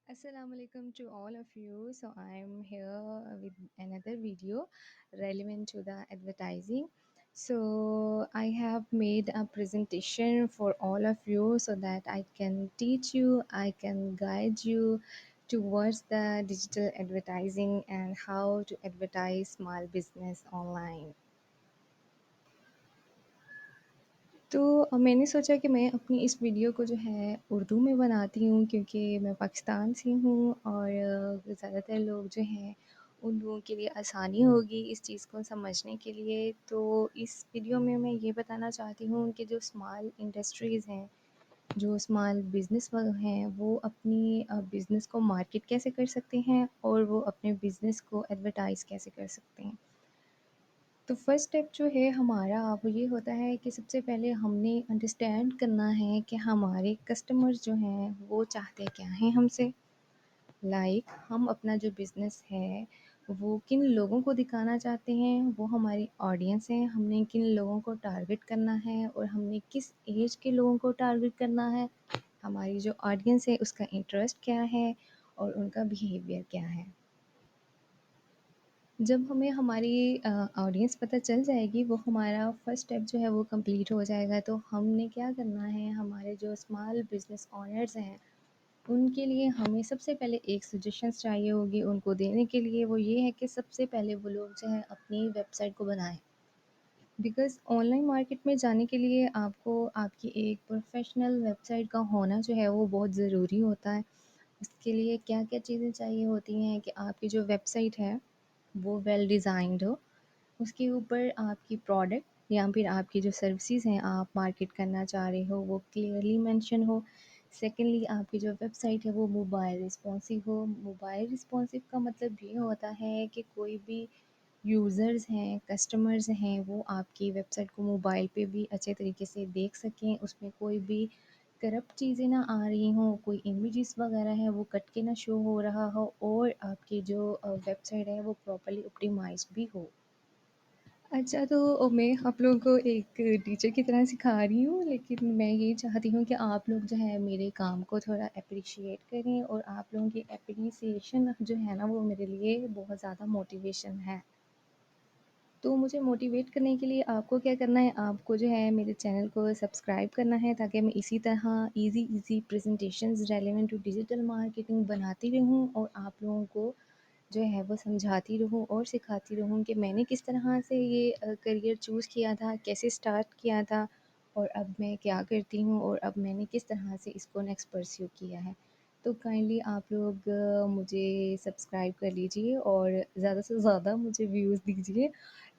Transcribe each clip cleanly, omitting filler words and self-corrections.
Assalamu alaikum to all of you. So I'm here with another video relevant to the advertising. So I have made a presentation for all of you so that I can teach you, I can guide you towards the digital advertising and how to advertise small business online. तो मैंने सोचा कि मैं अपनी इस video को जो है उर्दू में बनाती हूँ क्योंकि मैं पाकिस्तान से हूँ और ज़्यादातर लोग जो हैं उन लोगों के लिए आसानी होगी इस चीज़ को समझने के लिए। तो इस वीडियो में मैं ये बताना चाहती हूँ कि जो स्मॉल इंडस्ट्रीज़ हैं, जो स्मॉल बिज़नेस हैं, वो अपनी बिज़नेस को मार्केट कैसे कर सकते हैं और वो अपने बिज़नेस को एडवर्टाइज़ कैसे कर सकते हैं। तो फर्स्ट स्टेप जो है हमारा वो ये होता है कि सबसे पहले हमने अंडरस्टैंड करना है कि हमारे कस्टमर्स जो हैं वो चाहते क्या हैं हमसे। हम अपना जो बिज़नेस है वो किन लोगों को दिखाना चाहते हैं, वो हमारी ऑडियंस है, हमने किन लोगों को टारगेट करना है और हमने किस एज के लोगों को टारगेट करना है, हमारी जो ऑडियंस है उसका इंटरेस्ट क्या है और उनका बिहेवियर क्या है। जब हमें हमारी ऑडियंस पता चल जाएगी, वो हमारा फर्स्ट स्टेप जो है वो कंप्लीट हो जाएगा। तो हमने क्या करना है, हमारे जो स्मॉल बिज़नेस ओनर्स हैं, उनके लिए हमें सबसे पहले एक सजेशंस चाहिए होगी उनको देने के लिए, वो ये है कि सबसे पहले वो लोग जो है अपनी वेबसाइट को बनाएँ। बिकॉज़ ऑनलाइन मार्केट में जाने के लिए आपको आपकी एक प्रोफ़ेशनल वेबसाइट का होना जो है वो बहुत ज़रूरी होता है। इसके लिए क्या-क्या चीज़ें चाहिए होती हैं कि आपकी जो वेबसाइट है, वो वेल डिज़ाइन्ड हो, उसके ऊपर आपकी प्रोडक्ट या फिर आपकी जो सर्विसेज़ हैं आप मार्केट करना चाह रहे हो वो क्लियरली मेंशन हो। सेकंडली आपकी जो वेबसाइट है वो मोबाइल रिस्पॉन्सिव हो। मोबाइल रिस्पॉन्सिव का मतलब ये होता है कि कोई भी यूज़र्स हैं, कस्टमर्स हैं, वो आपकी वेबसाइट को मोबाइल पे भी अच्छे तरीके से देख सकें, उसमें कोई भी करप्ट चीज़ें ना आ रही हों, कोई इमेजेस वगैरह हैं वो कट के ना शो हो रहा हो और आपकी जो वेबसाइट है वो प्रॉपर्ली ऑप्टिमाइज़्ड भी हो। अच्छा, तो मैं आप लोगों को एक टीचर की तरह सिखा रही हूँ, लेकिन मैं ये चाहती हूँ कि आप लोग जो है मेरे काम को थोड़ा एप्रिशिएट करें और आप लोगों की एप्रिसिएशन जो है ना वो मेरे लिए बहुत ज़्यादा मोटिवेशन है। तो मुझे मोटिवेट करने के लिए आपको क्या करना है, आपको जो है मेरे चैनल को सब्सक्राइब करना है ताकि मैं इसी तरह easy presentations relevant to digital marketing बनाती रहूँ और आप लोगों को जो है वो समझाती रहूँ और सिखाती रहूँ कि मैंने किस तरह से ये करियर चूज़ किया था, कैसे स्टार्ट किया था और अब मैं क्या करती हूँ और अब मैंने किस तरह से इसको नेक्स्ट परस्यू किया है। तो काइंडली आप लोग मुझे सब्सक्राइब कर लीजिए और ज़्यादा से ज़्यादा मुझे व्यूज़ दीजिए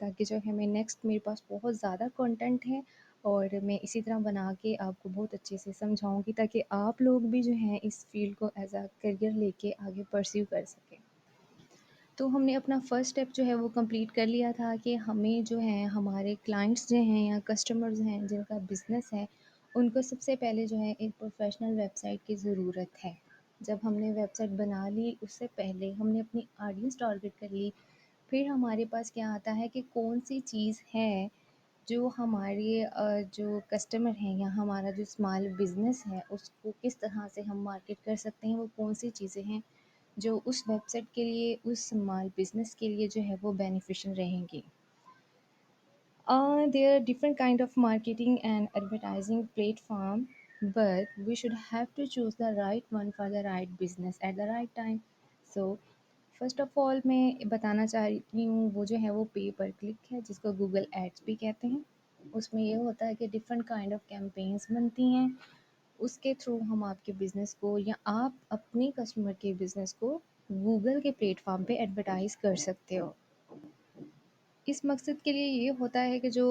ताकि जो है मैं नेक्स्ट मेरे पास बहुत ज़्यादा कंटेंट है और मैं इसी तरह बना के आपको बहुत अच्छे से समझाऊँगी ताकि आप लोग भी जो हैं इस फ़ील्ड को एज़ अ करियर लेके आगे परस्यू कर सकें। तो हमने अपना फर्स्ट स्टेप जो है वो कंप्लीट कर लिया था कि हमें जो है हमारे क्लाइंट्स जो हैं या कस्टमर्स हैं जिनका बिज़नेस है, उनको सबसे पहले जो है एक प्रोफ़ेशनल वेबसाइट की ज़रूरत है। जब हमने वेबसाइट बना ली उससे पहले हमने अपनी ऑडियंस टारगेट कर ली, फिर हमारे पास क्या आता है कि कौन-सी चीज़ है जो हमारे जो कस्टमर हैं या हमारा जो स्मॉल बिज़नेस है उसको किस तरह से हम मार्केट कर सकते हैं, वो कौन-सी चीज़ें हैं जो उस वेबसाइट के लिए, उस स्मॉल बिज़नेस के लिए जो है वो बेनिफिशियल रहेंगी। There are different kind of marketing and advertising platform, but we should have to choose the right one for the right business at the right time. So first of all मैं बताना चाह रही हूँ वो जो है वो पे पर क्लिक है जिसको गूगल एड्स भी कहते हैं। उसमें ये होता है कि डिफरेंट काइंड ऑफ कैंपेन्स बनती हैं, उसके थ्रू हम आपके बिज़नेस को या आप अपने कस्टमर के बिज़नेस को गूगल के प्लेटफॉर्म पे एडवर्टाइज़ कर सकते हो। इस मकसद के लिए ये होता है कि जो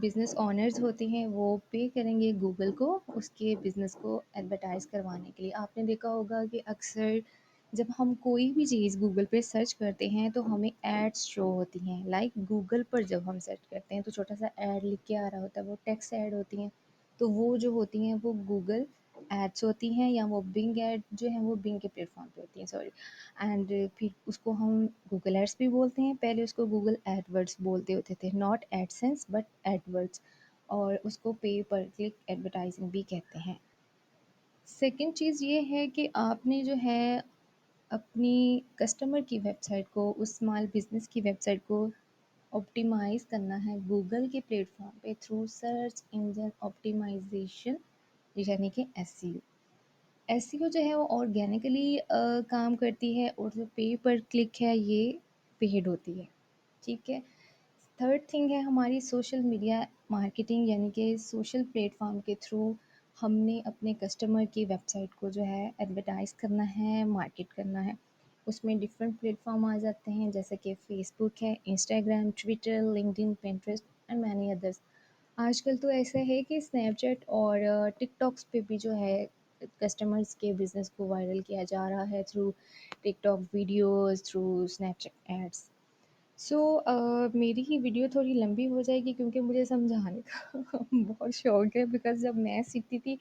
बिज़नेस ओनर्स होते हैं वो पे करेंगे गूगल को उसके बिज़नेस को एडवर्टाइज़ करवाने के लिए। आपने देखा होगा कि अक्सर जब हम कोई भी चीज़ गूगल पे सर्च करते हैं तो हमें एड्स शो होती हैं। गूगल पर जब हम सर्च करते हैं तो छोटा-सा एड लिख के आ रहा होता है, वो टेक्स्ट एड होती हैं। तो वो जो होती हैं वो गूगल एड्स होती हैं या वो बिंग एड जो है वो बिंग के प्लेटफ़ॉर्म पे होती हैं, सॉरी। एंड फिर उसको हम गूगल एड्स भी बोलते हैं, पहले उसको गूगल एडवर्ड्स बोलते होते थे, नॉट एडसेंस बट एडवर्ड्स, और उसको पे पर क्लिक एडवर्टाइजिंग भी कहते हैं। सेकंड चीज़ ये है कि आपने जो है अपनी कस्टमर की वेबसाइट को, उस स्मॉल बिज़नेस की वेबसाइट को ऑप्टिमाइज़ करना है गूगल के प्लेटफ़ॉर्म पे थ्रू सर्च इंजन ऑप्टिमाइज़ेशन, यानी कि एसईओ। एसईओ जो है वो ऑर्गेनिकली काम करती है, और जो पे पर क्लिक है ये पेड होती है, ठीक है। थर्ड थिंग है हमारी सोशल मीडिया मार्केटिंग, यानी कि सोशल प्लेटफॉर्म के थ्रू हमने अपने कस्टमर की वेबसाइट को जो है एडवर्टाइज़ करना है, मार्केट करना है। उसमें डिफरेंट प्लेटफॉर्म आ जाते हैं, जैसे कि फेसबुक है, Instagram, Twitter, LinkedIn, Pinterest and many others. आजकल तो ऐसा है कि स्नैपचैट और टिकटॉक्स पे भी जो है कस्टमर्स के बिज़नेस को वायरल किया जा रहा है through TikTok videos, through Snapchat ads. So मेरी ही वीडियो थोड़ी लंबी हो जाएगी क्योंकि मुझे समझाने का बहुत शौक है, बिकॉज़ जब मैं सीखती थी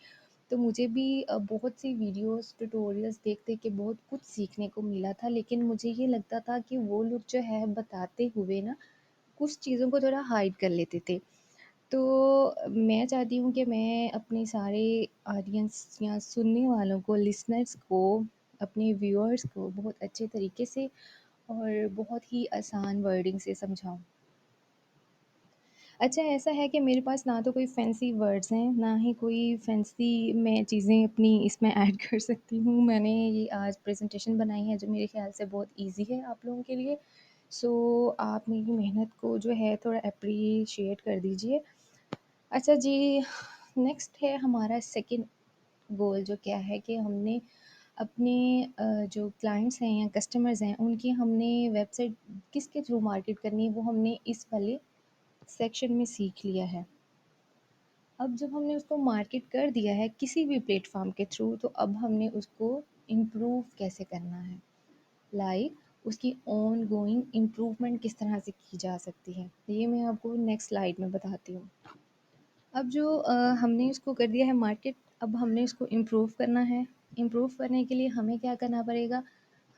तो मुझे भी बहुत सी वीडियोस ट्यूटोरियल्स देख देख के बहुत कुछ सीखने को मिला था, लेकिन मुझे ये लगता था कि वो लोग जो है बताते हुए ना कुछ चीज़ों को थोड़ा हाइड कर लेते थे। तो मैं चाहती हूँ कि मैं अपने सारे ऑडियंस या सुनने वालों को, लिसनर्स को, अपने व्यूअर्स को बहुत अच्छे तरीके से और बहुत ही आसान वर्डिंग से समझाऊँ। अच्छा, ऐसा है कि मेरे पास ना तो कोई फैंसी वर्ड्स हैं, ना ही कोई फैंसी मैं चीज़ें अपनी इसमें ऐड कर सकती हूँ। मैंने ये आज प्रेज़ेंटेशन बनाई है जो मेरे ख़्याल से बहुत ईज़ी है आप लोगों के लिए। सो आप मेरी मेहनत को जो है थोड़ा एप्रिशिएट कर दीजिए। अच्छा जी, नेक्स्ट है हमारा सेकंड गोल, जो क्या है कि हमने अपने जो क्लाइंट्स हैं या कस्टमर्स हैं उनकी हमने वेबसाइट किसके थ्रू मार्केट करनी है, वो हमने इस वाले सेक्शन में सीख लिया है। अब जब हमने उसको मार्केट कर दिया है किसी भी प्लेटफॉर्म के थ्रू, तो अब हमने उसको इम्प्रूव कैसे करना है, लाइक उसकी ऑन गोइंग इम्प्रूवमेंट किस तरह से की जा सकती है, ये मैं आपको नेक्स्ट स्लाइड में बताती हूँ। अब जो हमने उसको कर दिया है मार्केट, अब हमने उसको इम्प्रूव करना है। इम्प्रूव करने के लिए हमें क्या करना पड़ेगा,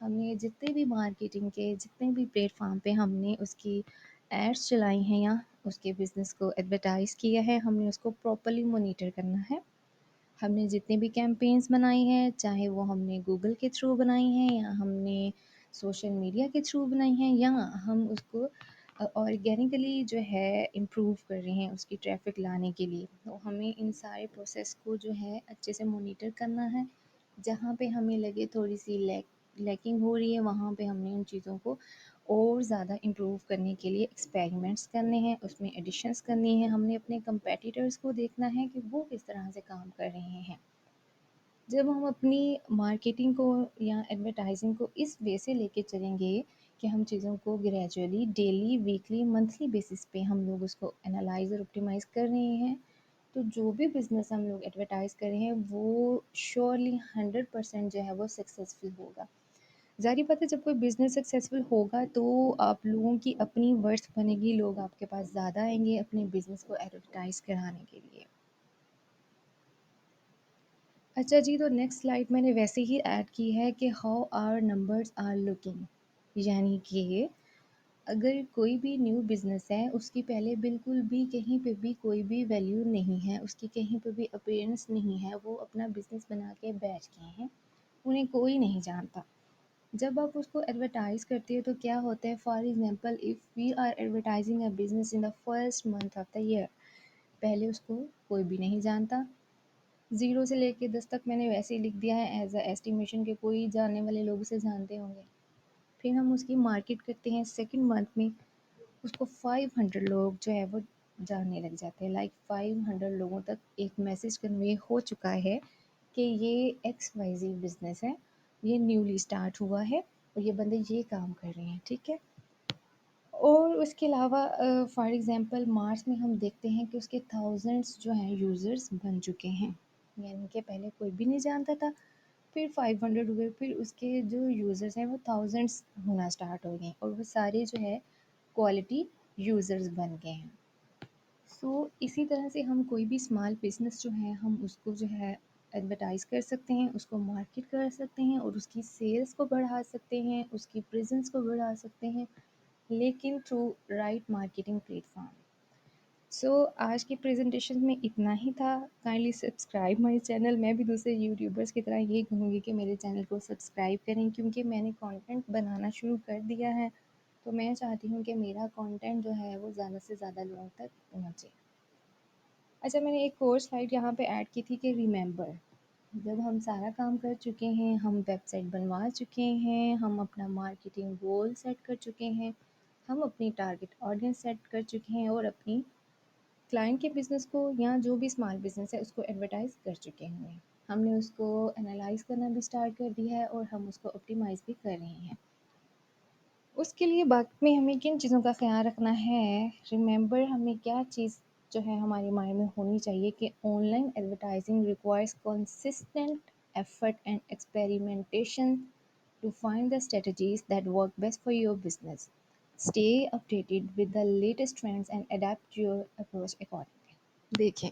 हमें जितने भी मार्केटिंग के जितने भी प्लेटफॉर्म पे हमने उसकी एड्स चलाई हैं या उसके बिज़नेस को एडवर्टाइज़ किया है, हमने उसको प्रॉपर्ली मॉनिटर करना है। हमने जितने भी कैंपेन्स बनाई हैं, चाहे वो हमने गूगल के थ्रू बनाई हैं या हमने सोशल मीडिया के थ्रू बनाई हैं, या हम उसको ऑर्गेनिकली जो है इम्प्रूव कर रहे हैं उसकी ट्रैफ़िक लाने के लिए, तो हमें इन सारे प्रोसेस को जो है अच्छे से मॉनिटर करना है। जहाँ पे हमें लगे थोड़ी-सी लैकिंग हो रही है, वहाँ पे हमने उन चीज़ों को और ज़्यादा इम्प्रूव करने के लिए एक्सपेरिमेंट्स करने हैं, उसमें एडिशंस करनी है। हमने अपने कंपेटिटर्स को देखना है कि वो किस तरह से काम कर रहे हैं। जब हम अपनी मार्केटिंग को या एडवर्टाइजिंग को इस वे से लेके चलेंगे कि हम चीज़ों को gradually daily, weekly, monthly basis पे हम लोग उसको एनालाइज़ और ऑप्टिमाइज़ कर रहे हैं, तो जो भी बिज़नेस हम लोग एडवर्टाइज़ कर रहे हैं वो श्योरली 100% जो है वो सक्सेसफुल होगा। ज़ाहिर बात है, जब कोई बिज़नेस सक्सेसफुल होगा तो आप लोगों की अपनी वर्थ बनेगी, लोग आपके पास ज़्यादा आएँगे अपने बिज़नेस को एडवर्टाइज़ कराने के लिए। अच्छा जी, तो नेक्स्ट स्लाइड मैंने वैसे ही ऐड की है कि how our numbers are looking, यानी कि अगर कोई भी न्यू बिज़नेस है, उसकी पहले बिल्कुल भी कहीं पे भी कोई भी वैल्यू नहीं है, उसकी कहीं पे भी अपीयरेंस नहीं है, वो अपना बिज़नेस बना के बैठ गए हैं, उन्हें कोई नहीं जानता। जब आप उसको एडवर्टाइज़ करते हो तो क्या होता है, for example if we are advertising a business in the first month of the year, पहले उसको कोई भी नहीं जानता। 0 से लेके 10 तक मैंने वैसे ही लिख दिया है एज़ अ एस्टिमेशन के कोई जानने वाले लोग उसे जानते होंगे। फिर हम उसकी मार्केट करते हैं सेकंड मंथ में, उसको 500 लोग जो है वो जानने लग जाते हैं। लाइक 500 लोगों तक एक मैसेज कन्वे हो चुका है कि ये एक्स वाई ज़ेड बिज़नेस है, ये न्यूली स्टार्ट हुआ है और ये बंदे ये काम कर रहे हैं, ठीक है। और उसके अलावा फॉर एग्ज़ाम्पल मार्च में हम देखते हैं कि उसके थाउजेंड्स जो हैं यूज़र्स बन चुके हैं, यानी कि पहले कोई भी नहीं जानता था, फिर 500 हुए, फिर उसके जो यूज़र्स हैं वो थाउजेंड्स होना स्टार्ट हो गए और वो सारे जो है क्वालिटी यूज़र्स बन गए हैं। सो इसी तरह से हम कोई भी स्मॉल बिज़नेस जो है हम उसको जो है एडवर्टाइज़ कर सकते हैं, उसको मार्केट कर सकते हैं और उसकी सेल्स को बढ़ा सकते हैं, उसकी प्रेज़ेंस को बढ़ा सकते हैं, लेकिन थ्रू राइट मार्केटिंग प्लेटफ़ॉर्म। سو آج کی پریزنٹیشن میں اتنا ہی تھا. Kindly subscribe my channel. میں بھی دوسرے یوٹیوبرس کی طرح یہی کہوں گی کہ میرے چینل کو سبسکرائب کریں، کیونکہ میں نے کانٹینٹ بنانا شروع کر دیا ہے. تو میں چاہتی ہوں کہ میرا کانٹینٹ جو ہے وہ زیادہ سے زیادہ لوگوں تک پہنچے. اچھا، میں نے ایک اور سلائڈ یہاں پہ ایڈ کی تھی کہ ریممبر. جب ہم سارا کام کر چکے ہیں، ہم ویب سائٹ بنوا چکے ہیں، ہم اپنا مارکیٹنگ گول سیٹ کر چکے ہیں، ہم اپنی ٹارگٹ آڈینس سیٹ کر چکے ہیں، اور اپنی کلائنٹ کے بزنس کو یا جو بھی اسمال بزنس ہے اس کو ایڈورٹائز کر چکے ہیں. ہم نے اس کو انالائز کرنا بھی اسٹارٹ کر دیا ہے، اور ہم اس کو آپٹیمائز بھی کر رہے ہیں. اس کے لیے وقت میں ہمیں کن چیزوں کا خیال رکھنا ہے؟ ریممبر، ہمیں کیا چیز جو ہے ہمارے مائنڈ میں ہونی چاہیے کہ online advertising requires consistent effort and experimentation to find the strategies that work best for your business. Stay updated with the latest trends and adapt your approach accordingly. دیکھیں،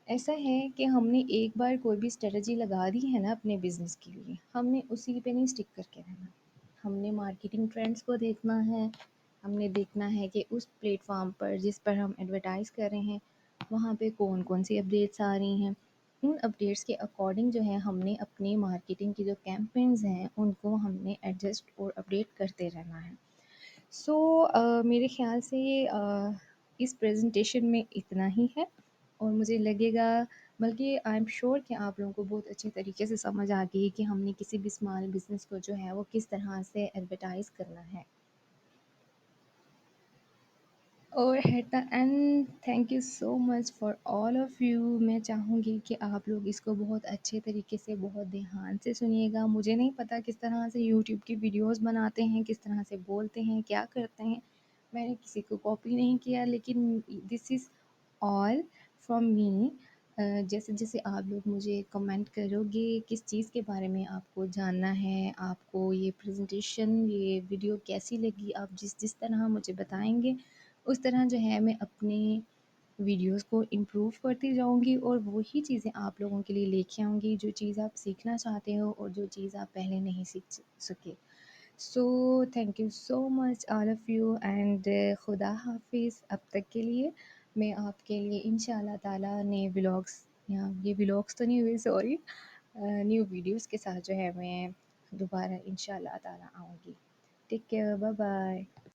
ایسا ہے کہ ہم نے ایک بار کوئی بھی اسٹریٹجی لگا دی ہے نا اپنے بزنس کے لیے، ہم نے اسی پہ نہیں اسٹک کر کے رہنا. ہم نے مارکیٹنگ ٹرینڈس کو دیکھنا ہے. ہم نے دیکھنا ہے کہ اس پلیٹ فارم پر جس پر ہم ایڈورٹائز کر رہے ہیں وہاں پہ کون کون سی اپڈیٹس آ رہی ہیں. ان اپڈیٹس کے اکارڈنگ جو ہے ہم نے اپنی مارکیٹنگ کی جو کیمپینز ہیں ان کو ہم نے ایڈجسٹ اور اپڈیٹ کرتے رہنا ہے. سو میرے خیال سے اس پریزنٹیشن میں اتنا ہی ہے، اور مجھے لگے گا، بلکہ آئی ایم شیور کہ آپ لوگوں کو بہت اچھے طریقے سے سمجھ آ گئی کہ ہم نے کسی بھی اسمال بزنس کو جو ہے وہ کس طرح سے ایڈورٹائز کرنا ہے. اور at the end, thank you so much for all of you. میں چاہوں گی کہ آپ لوگ اس کو بہت اچھے طریقے سے، بہت دھیان سے سنیے گا. مجھے نہیں پتہ کس طرح سے یوٹیوب کی ویڈیوز بناتے ہیں، کس طرح سے بولتے ہیں، کیا کرتے ہیں. میں نے کسی کو کاپی نہیں کیا، لیکن دس از آل فرام می. جیسے جیسے آپ لوگ مجھے کمنٹ کرو گے کس چیز کے بارے میں آپ کو جاننا ہے، آپ کو یہ پریزنٹیشن، یہ ویڈیو کیسی لگی، آپ جس جس طرح مجھے بتائیں گے اس طرح جو ہے میں اپنے ویڈیوز کو امپروو کرتی جاؤں گی، اور وہی چیزیں آپ لوگوں کے لیے لے کے آؤں گی جو چیز آپ سیکھنا چاہتے ہو اور جو چیز آپ پہلے نہیں سیکھ سکے. So thank you so much all of you, and خدا حافظ. اب تک کے لیے میں آپ کے لیے ان شاء اللہ تعالیٰ نئے ولاگس، یا یہ ولاگس تو نہیں ہوئے، سوری، نیو ویڈیوز کے ساتھ جو ہے میں دوبارہ ان شاء اللہ تعالیٰ آؤں گی. Take care, bye bye.